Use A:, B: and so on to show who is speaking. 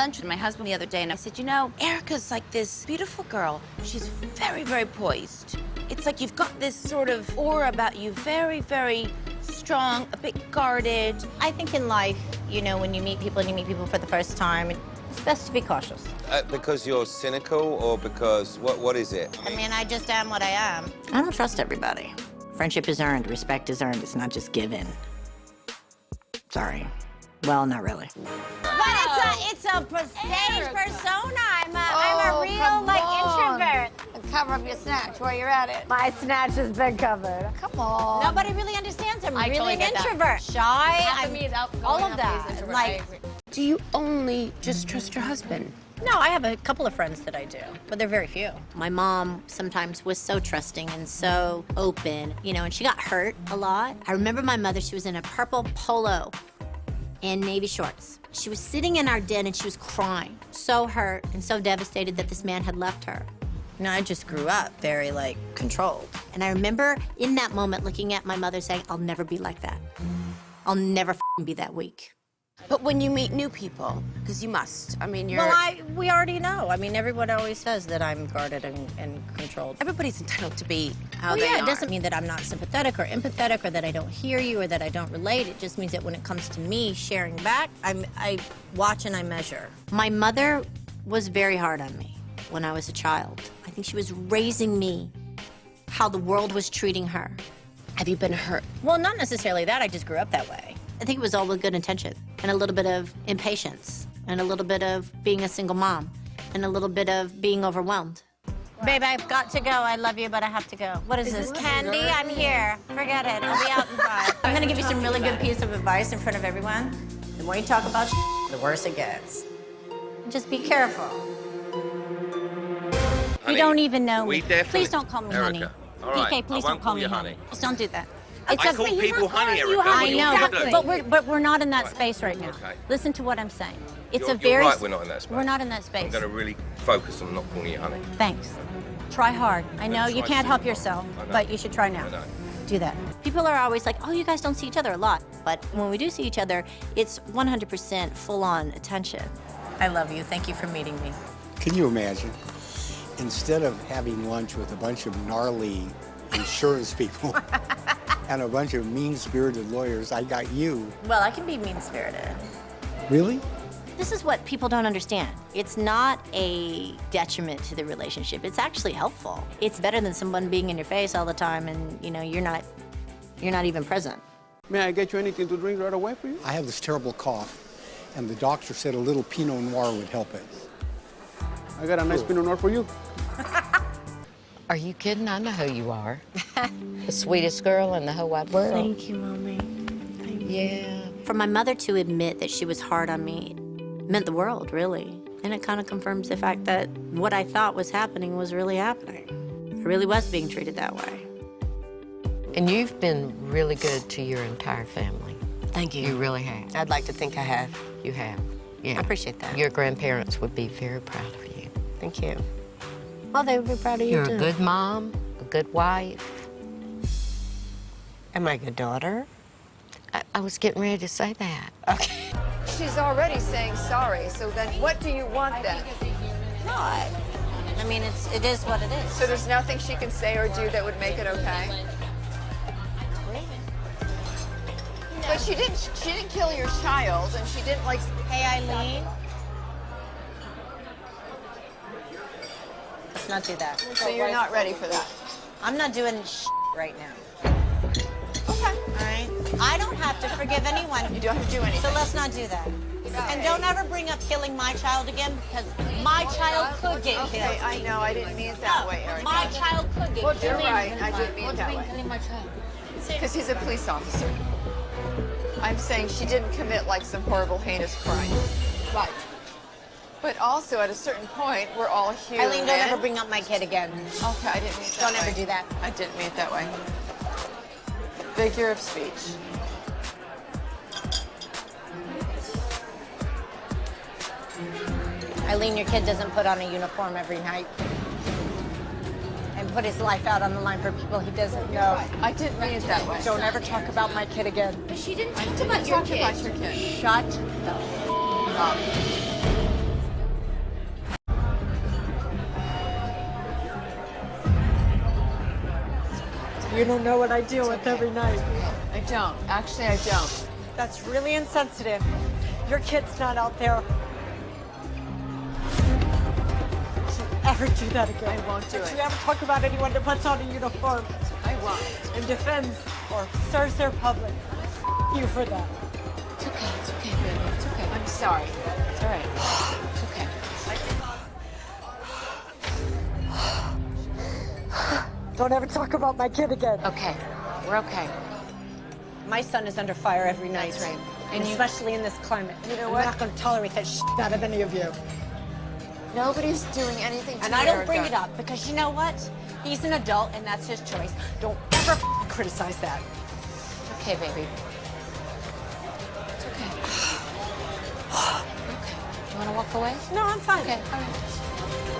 A: lunch with my husband the other day, and I said, you know, Erika's like this beautiful girl. She's very, very poised. It's like you've got this sort of aura about you, very, very strong, a bit guarded.
B: I think in life, you know, when you meet people and you meet people for the first time, it's best to be cautious.
C: Because you're cynical, or because, what is it?
B: I mean, I just am what I am. I don't trust everybody. Friendship is earned, respect is earned, it's not just given. Sorry. Well, not really. But it's a stage persona. I'm a real, introvert.
D: Cover up your snatch while you're at it.
E: My snatch has been covered.
D: Come on.
B: Nobody really understands. I'm really
D: totally
B: an
D: get that.
B: introvert. Shy. All of
D: All
B: that. Like,
A: Do you only just trust your husband?
B: no, I have a couple of friends that I do, but they're very few. My mom sometimes was so trusting and so open, you know, and she got hurt a lot. I remember my mother, she was in a purple polo and navy shorts. She was sitting in our den and she was crying, so hurt and so devastated that this man had left her. You know, I just grew up very, controlled. And I remember in that moment looking at my mother saying, I'll never be like that. I'll never be that weak.
A: But when you meet new people, because you must, I mean, you're...
B: Well, we already know. I mean, everyone always says that I'm guarded and controlled.
A: Everybody's entitled to be how
B: Well,
A: they
B: yeah,
A: are.
B: it doesn't mean that I'm not sympathetic or empathetic or that I don't hear you or that I don't relate. It just means that when it comes to me sharing back, I watch and I measure. My mother was very hard on me when I was a child. I think she was raising me how the world was treating her.
A: Have you been hurt?
B: Well, not necessarily that. I just grew up that way. I think it was all with good intention and a little bit of impatience and a little bit of being a single mom and a little bit of being overwhelmed. Babe, I've got to go. I love you, but I have to go. What is this, candy? I'm here. Forget it. I'll be out in 5. I'm gonna give you some really good piece of advice in front of everyone. The more you talk about the worse it gets. Just be careful.
C: Honey,
B: You don't even know
C: we
B: me.
C: definitely-
B: Please don't call me honey.
C: Erika, all right,
B: DK, please
C: I
B: don't
C: won't
B: call
C: call
B: me
C: you
B: honey.
C: honey.
B: Just don't do that.
C: I call people honey, Erika.
B: I know,
C: Exactly.
B: but we're not in that
C: Right.
B: space right now.
C: Okay.
B: Listen to what I'm saying. It's
C: You're
B: a very...
C: right, we're not in that space.
B: We're not in that space.
C: I'm going to really focus on not calling you honey.
B: Thanks. Try hard. I know
C: gonna
B: you
C: try
B: can't help
C: super
B: yourself,
C: hard. I know.
B: but you should try now.
C: I know.
B: Do that. People are always like, oh, you guys don't see each other a lot. But when we do see each other, it's 100% full-on attention. I love you. Thank you for meeting me.
F: Can you imagine? Instead of having lunch with a bunch of gnarly insurance people and a bunch of mean-spirited lawyers, I got you.
B: Well, I can be mean-spirited.
F: Really?
B: This is what people don't understand. It's not a detriment to the relationship. It's actually helpful. It's better than someone being in your face all the time and, you know, you're not even present.
G: May I get you anything to drink right away for you?
F: I have this terrible cough, and the doctor said a little Pinot Noir would help it.
G: I got a nice Pinot Noir for you.
H: Are you kidding? I know who you are. The sweetest girl in the whole wide world.
B: Thank you, Mommy.
H: Yeah.
B: For my mother to admit that she was hard on me meant the world, really. And it kind of confirms the fact that what I thought was happening was really happening. I really was being treated that way.
H: And you've been really good to your entire family.
B: Thank you.
H: You really have.
B: I'd like to think I have.
H: You have. Yeah.
B: I appreciate that.
H: Your grandparents would be very proud of you.
B: Thank you. Well, they would be proud of you,
H: You're
B: too.
H: a good mom, a good wife.
B: Am I a good daughter?
H: I was getting ready to say that.
B: Okay.
D: She's already saying sorry, so then what do you want then?
B: No, I mean, it is what it is.
D: So there's nothing she can say or do that would make it okay? But she didn't kill your child, and she didn't
B: Hey, Eileen. Let's not do that.
D: So you're not ready for that?
B: I'm not doing right now.
D: Okay.
B: All right? I don't have to forgive anyone.
D: You don't have to do anything.
B: So let's not do that. And don't ever bring up killing my child again, because my child could get
D: Okay,
B: killed.
D: I know, I didn't mean it that way, Erika.
B: My child could get killed.
D: You're right, I didn't mean it that way. Because he's a police officer. I'm saying she didn't commit some horrible, heinous crime. Right. But also, at a certain point, we're all human.
B: Eileen, don't ever bring up my kid again.
D: Okay, I didn't mean it that way.
B: Don't ever do that.
D: I didn't mean it that way. Figure of speech.
B: Eileen, your kid doesn't put on a uniform every night and put his life out on the line for people he doesn't know.
D: I didn't mean it that way.
B: Don't ever talk about my kid again.
D: But she didn't talk about your kid.
B: Shut the f up.
I: You don't know what I deal with every night.
D: I don't. Actually, I don't.
I: That's really insensitive. Your kid's not out there. Don't you ever do that again.
D: I won't do
I: Don't
D: it.
I: you ever talk about anyone that puts on a uniform
D: I won't.
I: and defends or serves their public. You for that.
A: It's okay, baby. It's okay.
D: I'm sorry.
A: It's all right. It's okay.
I: Don't ever talk about my kid again.
A: Okay. We're okay.
I: My son is under fire every night.
A: That's right.
I: And especially in this climate.
D: You know
I: I'm
D: what?
I: not going to tolerate that shit out of any of you.
D: Nobody's doing anything to
I: And I don't
D: Erika.
I: bring it up because you know what? He's an adult and that's his choice. Don't ever criticize that.
A: Okay, baby. It's okay. Okay. Do you want to walk away?
I: No, I'm fine.
A: Okay. All right.